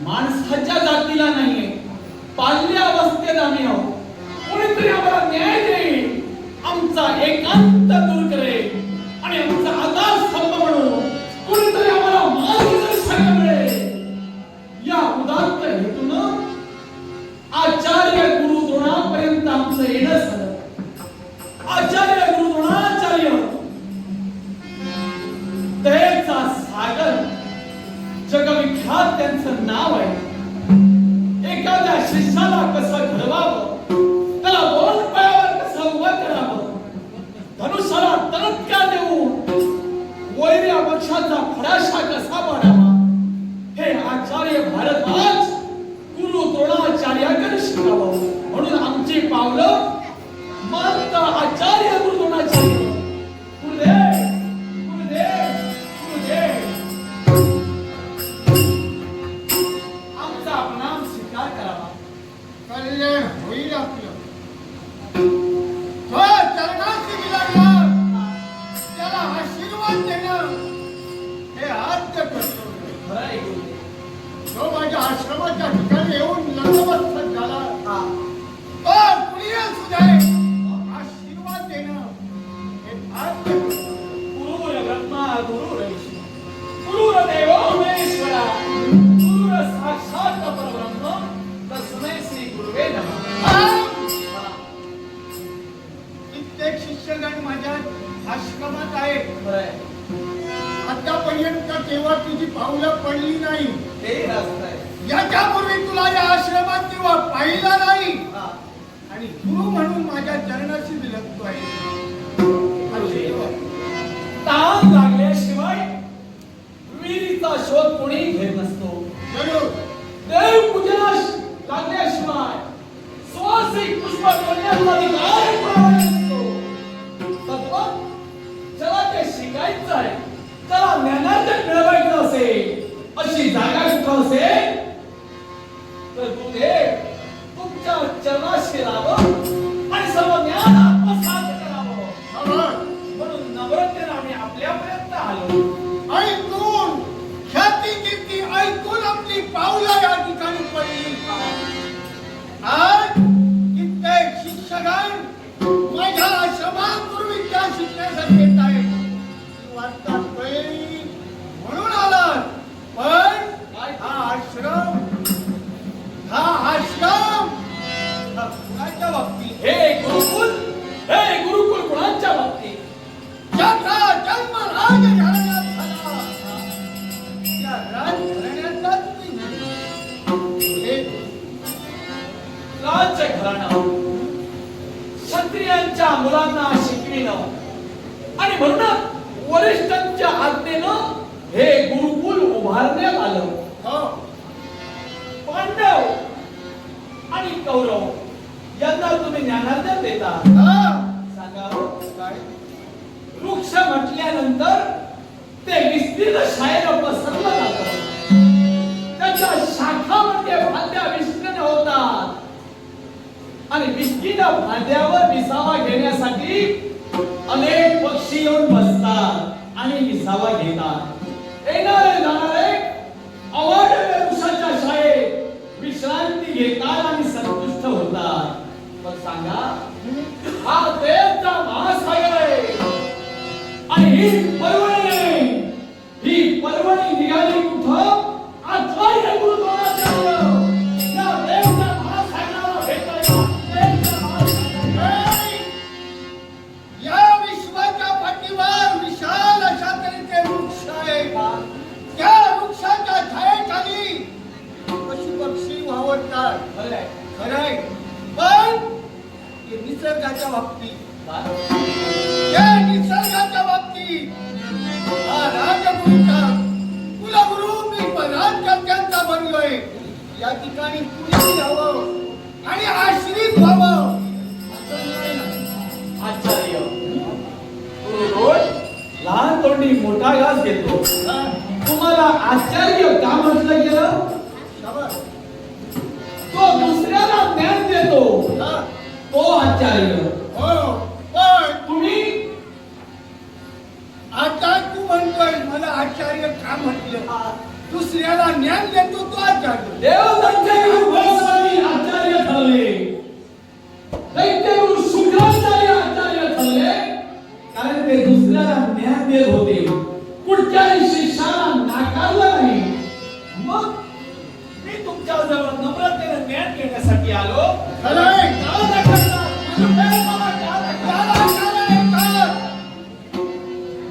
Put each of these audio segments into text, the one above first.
माणसाच्या जातीला नाहीये, पाळल्या अवस्थेत आम्ही आहोत. कोणीतरी आम्हाला विख्यात त्यांचं नाव आहे. एखाद्या शिष्याला कसं घडवावं, त्याला दोन पायावर कसं उभं करावं, धनुष्याला तलतका देऊन वैरी वृक्षाचा फडाशा कसा मारावा, हे आचार्य भारद्वाज गुरु द्रोणाचार्याकडे शिकावं. म्हणून आमची पावलं मानता आचार्य गुरु द्रोणाचार्य. गुरुदेव गुरुदेव गुरुदेव, आमचा प्रणाम स्वीकार करावा. कल्याण होईल आपलं. जो चरणाशी मिळाला त्याला आशीर्वाद देणं हे आद्य कर्तव्य. खरं आहे गुरुदेव. जो माझ्या आश्रमाच्या ठिकाणी येऊन नतमस्तक झाला तो पुढे असू दे, आशीर्वाद देणं हे आद्य कर्तव्य. गुरुर ब्रह्मा गुरुर विष्णू गुरुर देवो महेश्वरा गुरुर साक्षात परब्रह्म तस्मै श्री गुरुवे नमः. कित्येक शिष्यगण माझ्या आश्रमात आहे. खरं आहे. आतापर्यंत केव्हा तुझी पावलं पडली नाही. ते रास्त आहे. याच्यापूर्वी तुला या आश्रमात तेव्हा पाहिला नाही हा. आणि गुरु म्हणून माझ्या चरणाशी विलगतो आहे. ताण लागल्याशिवाय विहिरीचा शोध कोणी घेत नसतो. जरूर देव पूजनास लागल्याशिवाय सुवासिक पुष्प तोडण्याचा अधिकार कोणाला नसतो. तत्व ज्याला ते शिकायचं आहे, त्याला ज्ञानार्जन मिळवायचं असेल, अशी जागा कुठं असेल तर गुरुदेव तुमच्या चरणाशी राहावं आणि सर्व ज्ञान आत्मसात करावं. म्हणून नम्रतेने आम्ही आपल्यापर्यंत आलो. ऐकून ख्याती कीर्ती ऐकून आपली पावलं या ठिकाणी पडली. आज कित्येक शिक्षकगण माझ्या आश्रमात गुरुविद्या शिकण्यासाठी येत आहेत. वार्ता कळली म्हणून आलात. पण हा आश्रम कुणाच्या बाबतीत? हे गुरुकुल कुणाच्या बाबतीत? ज्याचा जन्म राजघराण्यात झाला त्या राजघराण्याचाच मी राजघराणं क्षत्रियांच्या मुलांना शिकविणं आणि म्हणूनच वरिष्ठांच्या आज्ञेनं हे गुरुकुल उभारण्यात आलं. पांडव आणि कौरव यांना तुम्ही ज्ञानार्जन देता. सांगा हो, काय? वृक्ष म्हटल्यानंतर ते विस्तीर्ण शायेला पसरलं जातं. त्याच्या शाखामध्ये फांद्या विस्तीर्ण होतात आणि विस्तीर्ण फांद्यावर विसावा घेण्यासाठी अनेक पक्षी येऊन बसतात आणि विसावा घेतात. येणारे जाणारे आवडलेल्या वृक्षाच्या शाळेत विश्रांती घेतात आणि संतुष्ट होतात. पण सांगा, हा देवचा महासागर आहे आणि ही पर्वणी निघाली कुठं? आचार्य गुरु द्रोणाचार्य या देवच्या महासागराला भेटायला. या विश्वाच्या पाठीवर विशाल अशा तऱ्हेचे वृक्ष आहे. त्या वृक्षाच्या छायेखाली पशु पक्षी वावरतात. खरंय. पण हे निसर्गाच्या बाबतीत, या निसर्गाच्या बाबतीत हा राजगुरूचा कुलगुरू मी राजकर्त्यांचा बनलोय. या ठिकाणी कुणी राहावं आणि आश्रित व्हावं असं नाही ना. आचार्य गुरु रोज लहान तोंडी मोठा घास घेतो. तुम्हाला आचार्य का म्हटलं गेलं? तो दुसऱ्याला ज्ञान देतो तो आचार्य. हो, पण तुम्ही आता तू म्हणतोय मला आचार्य का म्हटलं? दुसऱ्याला ज्ञान देतो तो आचार्य. देवदत्त गुरु गोस्वामी आचार्य ठरले, दैत्य गुरु शुक्राचार्य आचार्य ठरले, कारण ते दुसऱ्याला ज्ञान देत होते. कुठच्याही शिष्याला नाकारलं नाही. मग मी तुमच्या जवळ नम्रतेने ज्ञान घेण्यासाठी आलो. खरंय.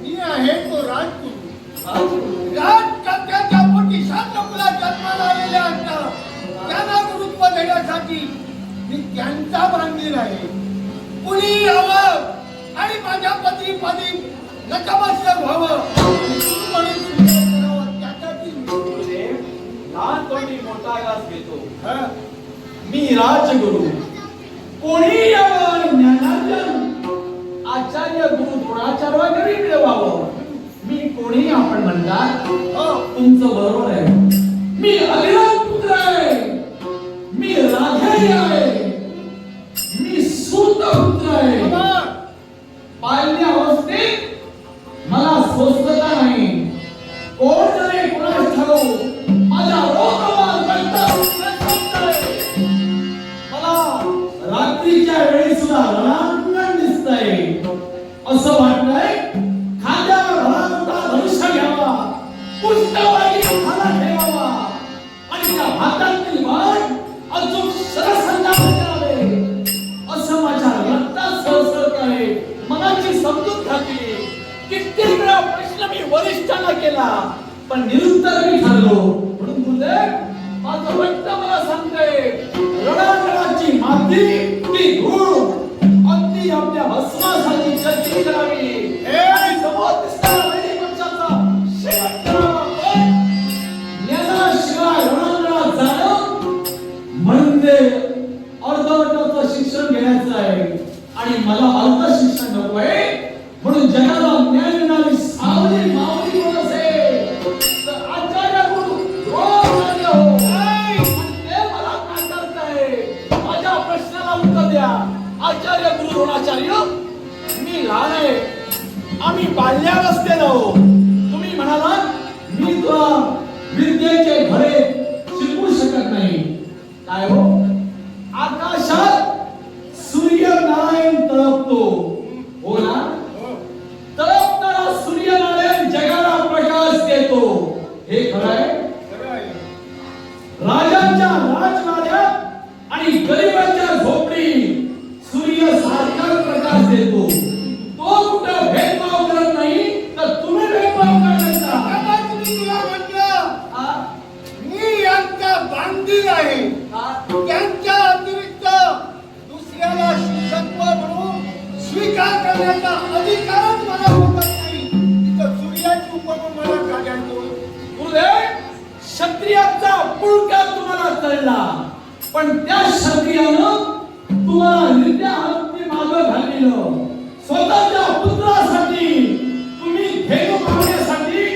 मी आहे तो राजगुरू. राजकर्त्याच्या पोटी शांत त्यांचा बांधील आहे. कुणी यावं आणि माझ्या पत्नीपदी नतमस्तक व्हावं म्हणून स्वीकार करावं त्याच्यातील गुरुदेव, लहान तोंडी मोठा घास घेतो. हं. मी राजगुरु, कोणी यावं आणि ज्ञानार्जन आचार्य गुरु द्रोणाचार्याकडे मिळवावं. मी कोणी आपण म्हणतात, हो. तुमचं बरोबर आहे. मी अभिराम पुत्र आहे, मी राधेय आहे, मी सूत पुत्र आहे. बाबा, बाल्य अवस्थेत मला स्वस्थता नाही. कोण जरी कोणास ठाऊ माझ्या रोगवाल मला रात्रीच्या वेळी सुद्धा रणांगण दिसतंय. असं वाटतंय खांद्यावर भला धनुष्य घ्यावा, पुष्कळवाणी हातात ठेवावा आणि त्या हातातील बाण अचूक शरसंधान करावे. असं माझ्या रक्तात सहसरत आहे. मनाची समजूत घातली. कित्येक वेळा प्रश्न मी वरिष्ठांना केला, पण निरुत्तर मी ठरलो. म्हणून गुरुदेव, माझं रक्त मला सांगते, रणांगणाची माती ती धूळ अगदी आपल्या भस्मासारखी चर्चा करावी. आणि समोर दिसणारा वैदिक वंशाचा शेवट करावा. पण ज्ञानाशिवाय रणांगणात जाणं म्हणजे अर्धवटाचं शिक्षण घेण्याचं आहे. आणि मला अर्ध शिक्षण नको आहे. म्हणून जगाला ज्ञान देणारी सावली मावली कोण असेल तर आचार्य गुरु द्रोणाचार्य हो. आणि ते मला नाकारताय. माझ्या प्रश्नाला उत्तर द्या. आचार्य गुरु द्रोणाचार्य, मी लहान आहे, आम्ही बाल्यावस्थेत आहो. तुम्ही म्हणाला मी तुला विद्येचे धडे शिकवू शकत नाही. काय हो, आकाशात सूर्यनारायण तळपतो, हो ना? तळपणारा सूर्यनारायण जगाला प्रकाश देतो, हे खरं आहे. खरं आहे. राजांच्या राजवाड्यात आणि गरिबांच्या झोपडीत सूर्य सारखाच प्रकाश देतो. तो कुठं भेदभाव करत नाही, तर तुम्ही भेदभाव करता. बाबा, तुम्ही तुला म्हटलं मी यांचा बांधील आहे. त्यांच्या अतिरिक्त दुसऱ्याला शिक्षकत्व म्हणून स्वीकार करण्याचा अधिकारच मला होत नाही. तर सूर्याची उपमा मला काढायचो. गुरुदेव, क्षत्रियाचा पुळका तुम्हाला कळला, पण त्या क्षत्रियानं तुम्हाला निर्दय हाती मागं घाललेलं. स्वतःच्या पुत्रासाठी तुम्ही धेनु मागण्यासाठी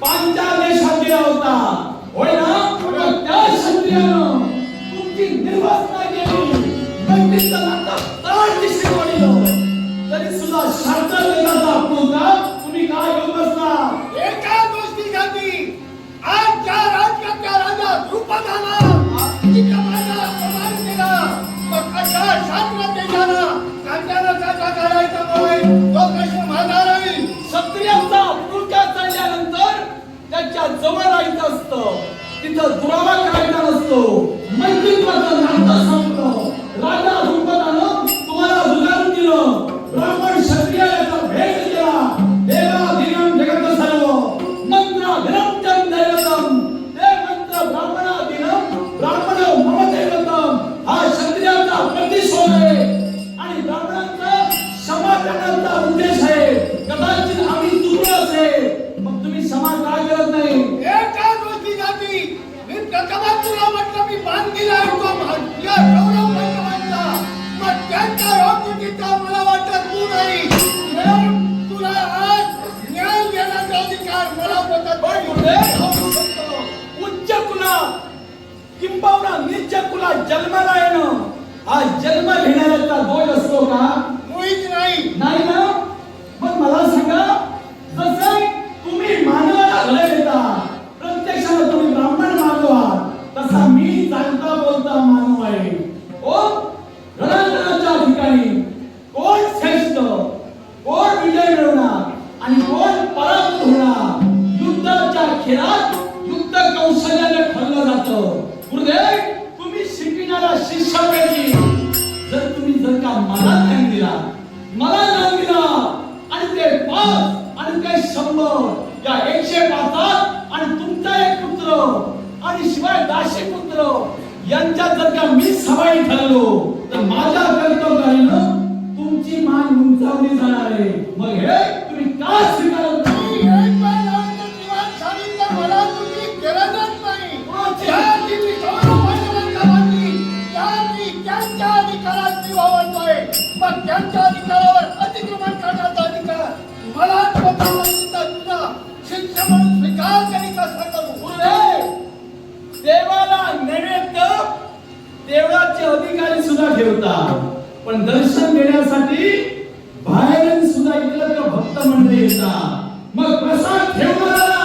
पांचाल देशात गेला होता, होय ना? पण त्या क्षत्रियानं तुमची निर्वासना केली. पंडितचं नातं तळ दिशेने वळलं. तरी सुद्धा शांत देशाचा पुळका तुम्ही काय घेऊन बसला? एका गोष्टीसाठी आज ज्या राज्याच्या राजा द्रुपदाला तिच्या माझा अपमान केला, मग अशा शास्त्र देशाला कांद्यानं काटा काढायचा होय, तो प्रश्न माझा राहील. क्षत्रियांचा पुळका चढल्यानंतर त्याच्या जवळ राहायचं असतं, तिथं दुरावा करायचा नसतो. मैत्रीत्वाचं नातं संपलं. राजा द्रुपदानं तुम्हाला जुगारून दिलं. ब्राह्मण क्षत्रियाचा भेद केला. देवाधीनं जगत सर्व मंत्राधीनं चं दैवतम. ते मंत्र ब्राह्मणाधीनं ब्राह्मण मम दैवतम. हा क्षत्रियाचा प्रतिशोध आहे आणि ब्राह्मणांचा क्षमा करण्याचा उद्देश आहे. कदाचित आम्ही चुकलो असेल, मग तुम्ही क्षमा का करत नाही? एका गोष्टीसाठी मी प्रथमच तुला म्हटलं मी बांधील आहे तो माझ्या गौरव पंचवांचा. मग त्यांच्या रोगीचा मला वाटत तू नाही. म्हणून तुला आज न्याय देण्याचा अधिकार मला पटत पण गुरुदेव, उच्च कुलात किंबहुना नीच कुलात जन्माला येणं हा जन्म घेणाऱ्याचा दोष असतो का? मुळीच नाही. नाही ना? मग मला सांगा, जसं तुम्ही मानवाला घडे देता, प्रत्यक्षात तुम्ही ब्राह्मण मानव आहात, तसा मी जाणता बोलता मानव आहे. ओ रणांगणाच्या ठिकाणी कोण श्रेष्ठ, कोण विजय मिळवणार आणि कोण पराभूत होणार, युद्धाच्या खेळात युद्ध कौशल्याने ठरलं जातं. गुरुदेव, तुम्ही शिकविणारा शिष्यापैकी जर का मला ज्ञान दिला, आणि ते 5 आणि ते 100 या 105 आणि तुमचा एक पुत्र आणि शिवाय 10 पुत्र यांच्यात जर का मी सवाई ठरलो तर माझ्या कर्तव्यानं तुमची मान उंचावली जाणार आहे. मग हे तुम्ही का स्वीकारत नाही? मी एक महिन्यानंतर दिवाण सांगितलं, मला तुझी गरजच नाही. ज्या दिवशी गौरवपणाला बांधली, त्या दिवशी त्यांच्या अधिकारात मी वावरतोय. मग त्यांच्या अधिकारावर अतिक्रमण करण्याचा अधिकार मला तुझा शिष्य म्हणून स्वीकार करी कसा करू? गुरुदेव, देवाला नैवेद्य देवळाचे अधिकारी सुद्धा ठेवतात, पण दर्शन घेण्यासाठी बाहेरून सुद्धा इकडे भक्त मंडळी येतात. मग प्रसाद ठेवणारा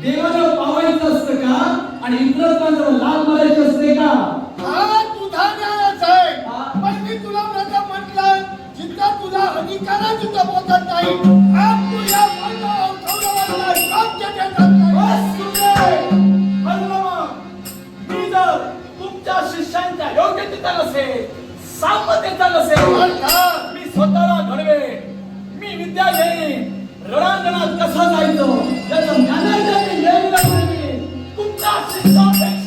देवाला पावायचं असतं का आणि इकडं लाल मारायचे असते का? हा तुझा न्यायच आहे. पण मी तुला प्रथम म्हटलं, जिथं तुझा अधिकार तिथं पोचत नाही. आज तू या गौरवाला योग्य देतात नाही. बस गुरुदेव, म्हणलं मग, मी जर तुमच्या शिष्यांच्या योग्यतेचा नसेल, सामर्थ्याचा नसेल, अर्थात मी स्वतःला घडवेन. मी विद्या घेईन, रणांगणात कसं जायचं याचं ज्ञानाचं मी नेहमी तुमच्या शिष्यापेक्षा